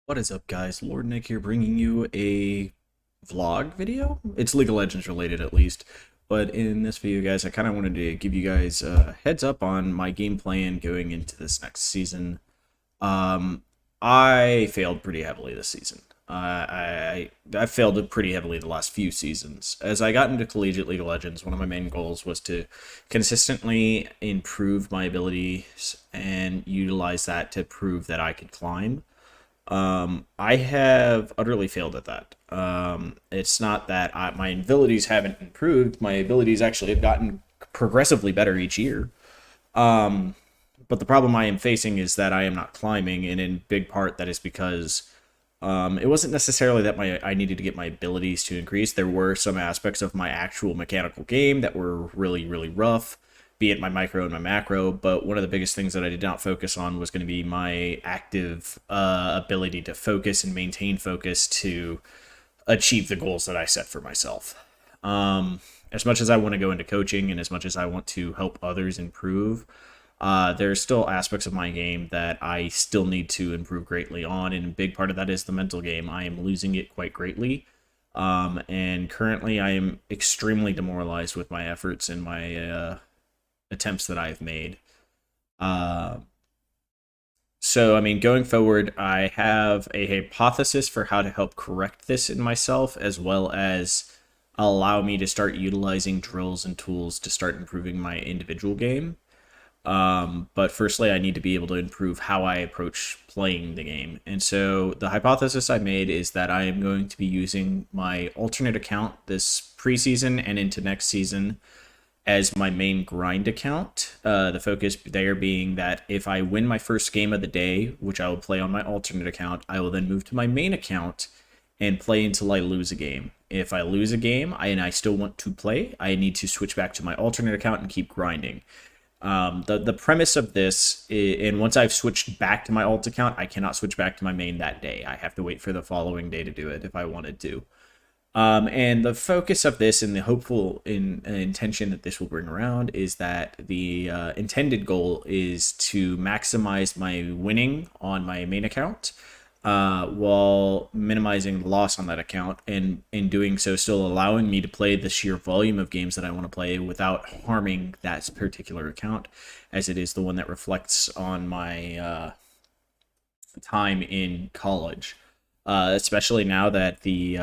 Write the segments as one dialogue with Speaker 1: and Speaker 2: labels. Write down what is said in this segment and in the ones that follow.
Speaker 1: What is up, guys? Lord Nick here, bringing you a vlog video. It's League of Legends related, at least. But in this video, guys, I kind of wanted to give you guys a heads up on my game plan going into this next season. I failed pretty heavily this season. I failed it pretty heavily the last few seasons. As I got into collegiate League of Legends, one of my main goals was to consistently improve my abilities and utilize that to prove that I could climb. I have utterly failed at that. It's not that my abilities haven't improved. My abilities actually have gotten progressively better each year. But the problem I am facing is that I am not climbing, and in big part that is because it wasn't necessarily that I needed to get my abilities to increase. There were some aspects of my actual mechanical game that were really rough, be it my micro and my macro, but one of the biggest things that I did not focus on was going to be my active ability to focus and maintain focus to achieve the goals that I set for myself. As much as I want to go into coaching and as much as I want to help others improve, there's still aspects of my game that I still need to improve greatly on, and a big part of that is the mental game. I am losing it quite greatly. And currently I am extremely demoralized with my efforts and my attempts that I've made. Uh, so, I mean, going forward, I have a hypothesis for how to help correct this in myself, as well as allow me to start utilizing drills and tools to start improving my individual game. But firstly, I need to be able to improve how I approach playing the game. And so the hypothesis I made is that I am going to be using my alternate account this preseason and into next season as my main grind account. The focus there being that if I win my first game of the day, which I will play on my alternate account, I will then move to my main account and play until I lose a game. If I lose a game and I still want to play, I need to switch back to my alternate account and keep grinding. The premise of this is, and once I've switched back to my alt account, I cannot switch back to my main that day. I have to wait for the following day to do it if I wanted to. And the focus of this and the hopeful intention that this will bring around is that the intended goal is to maximize my winning on my main account while minimizing the loss on that account, and in doing so still allowing me to play the sheer volume of games that I want to play without harming that particular account, as it is the one that reflects on my time in college. Especially now that the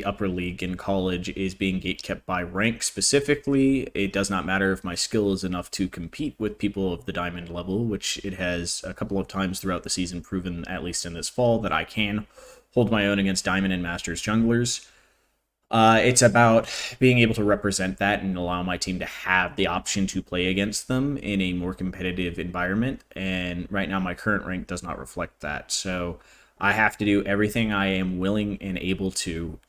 Speaker 1: upper league in college is being gatekept by rank specifically. It does not matter if my skill is enough to compete with people of the diamond level, which it has a couple of times throughout the season proven, at least in this fall, that I can hold my own against diamond and masters junglers. It's about being able to represent that and allow my team to have the option to play against them in a more competitive environment. And right now, my current rank does not reflect that. So I have to do everything I am willing and able to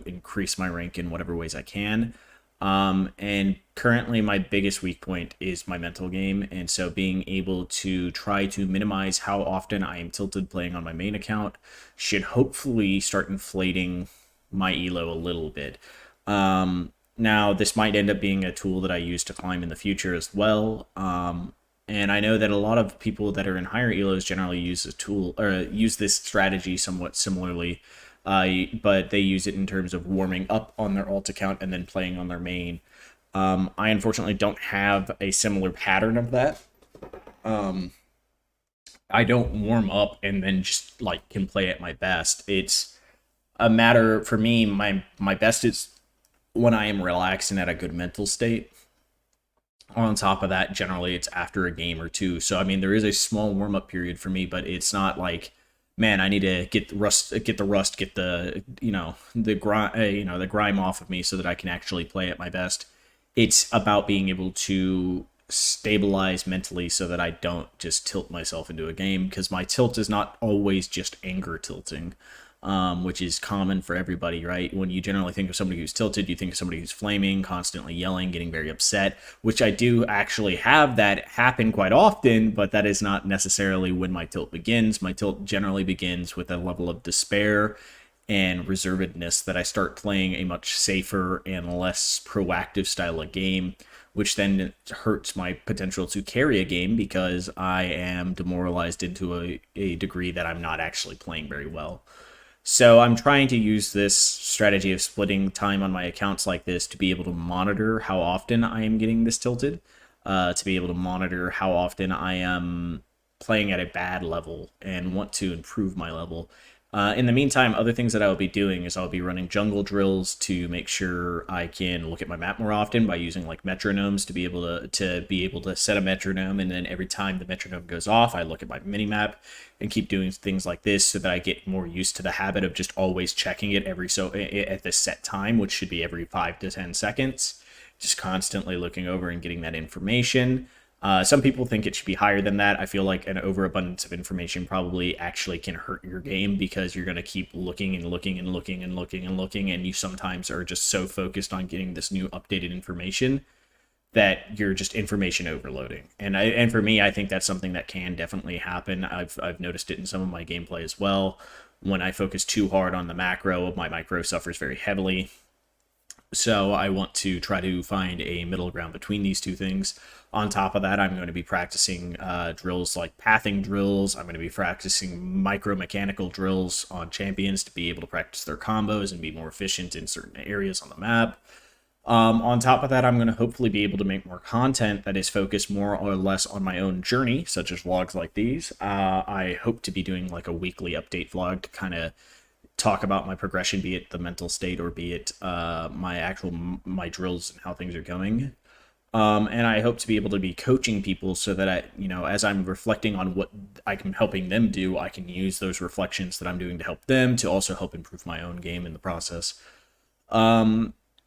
Speaker 1: increase my rank in whatever ways I can. And currently, my biggest weak point is my mental game. And so being able to try to minimize how often I am tilted playing on my main account should hopefully start inflating my elo a little bit. Now, this might end up being a tool that I use to climb in the future as well. And I know that a lot of people that are in higher elos generally use this tool or use this strategy somewhat similarly, but they use it in terms of warming up on their alt account and then playing on their main. I unfortunately don't have a similar pattern of that. I don't warm up and then just like can play at my best. It's a matter for me. My best is when I am relaxed and at a good mental state. On top of that, generally it's after a game or two. So I mean, there is a small warm up period for me, but it's not like, man, I need to get the rust, get the the grind, the grime off of me so that I can actually play at my best. It's about being able to stabilize mentally so that I don't just tilt myself into a game, because my tilt is not always just anger tilting. Which is common for everybody, right? When you generally think of somebody who's tilted, you think of somebody who's flaming, constantly yelling, getting very upset, which I do actually have that happen quite often, but that is not necessarily when my tilt begins. My tilt generally begins with a level of despair and reservedness that I start playing a much safer and less proactive style of game, which then hurts my potential to carry a game because I am demoralized into a degree that I'm not actually playing very well. So I'm trying to use this strategy of splitting time on my accounts like this to be able to monitor how often I am getting this tilted, to be able to monitor how often I am playing at a bad level and want to improve my level. In the meantime, other things that I will be doing is I'll be running jungle drills to make sure I can look at my map more often by using like metronomes to be able to set a metronome, and then every time the metronome goes off, I look at my mini map and keep doing things like this so that I get more used to the habit of just always checking it at this set time, which should be every 5 to 10 seconds, just constantly looking over and getting that information. Some people think it should be higher than that. I feel like an overabundance of information probably actually can hurt your game because you're going to keep looking and looking and looking and looking and looking, and you sometimes are just so focused on getting this new updated information that you're just information overloading. And for me, I think that's something that can definitely happen. I've noticed it in some of my gameplay as well. When I focus too hard on the macro, my micro suffers very heavily. So I want to try to find a middle ground between these two things. On top of that, I'm going to be practicing drills like pathing drills. I'm going to be practicing micro-mechanical drills on champions to be able to practice their combos and be more efficient in certain areas on the map. On top of that, I'm going to hopefully be able to make more content that is focused more or less on my own journey, such as vlogs like these. I hope to be doing like a weekly update vlog to kind of talk about my progression, be it the mental state or be it my drills and how things are going. And I hope to be able to be coaching people so that as I'm reflecting on what I'm helping them do, I can use those reflections that I'm doing to help them to also help improve my own game in the process.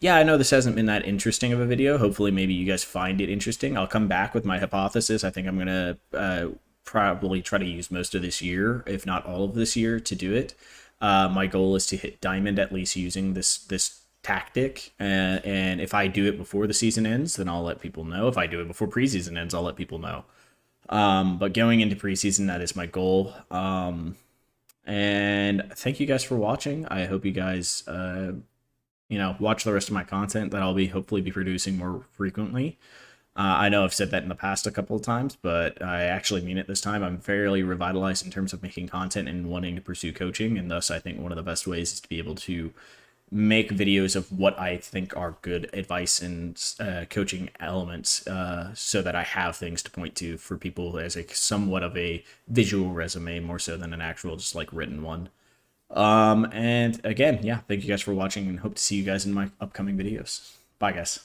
Speaker 1: Yeah, I know this hasn't been that interesting of a video. Hopefully, maybe you guys find it interesting. I'll come back with my hypothesis. I think I'm going to probably try to use most of this year, if not all of this year, to do it. My goal is to hit diamond at least using this tactic, and if I do it before the season ends, then I'll let people know. If I do it before preseason ends, I'll let people know. But going into preseason, that is my goal. And thank you guys for watching. I hope you guys watch the rest of my content that I'll be hopefully be producing more frequently. I know I've said that in the past a couple of times, but I actually mean it this time. I'm fairly revitalized in terms of making content and wanting to pursue coaching, and thus I think one of the best ways is to be able to make videos of what I think are good advice and coaching elements, so that I have things to point to for people as a somewhat of a visual resume more so than an actual just like written one. And again, yeah, thank you guys for watching and hope to see you guys in my upcoming videos. Bye guys.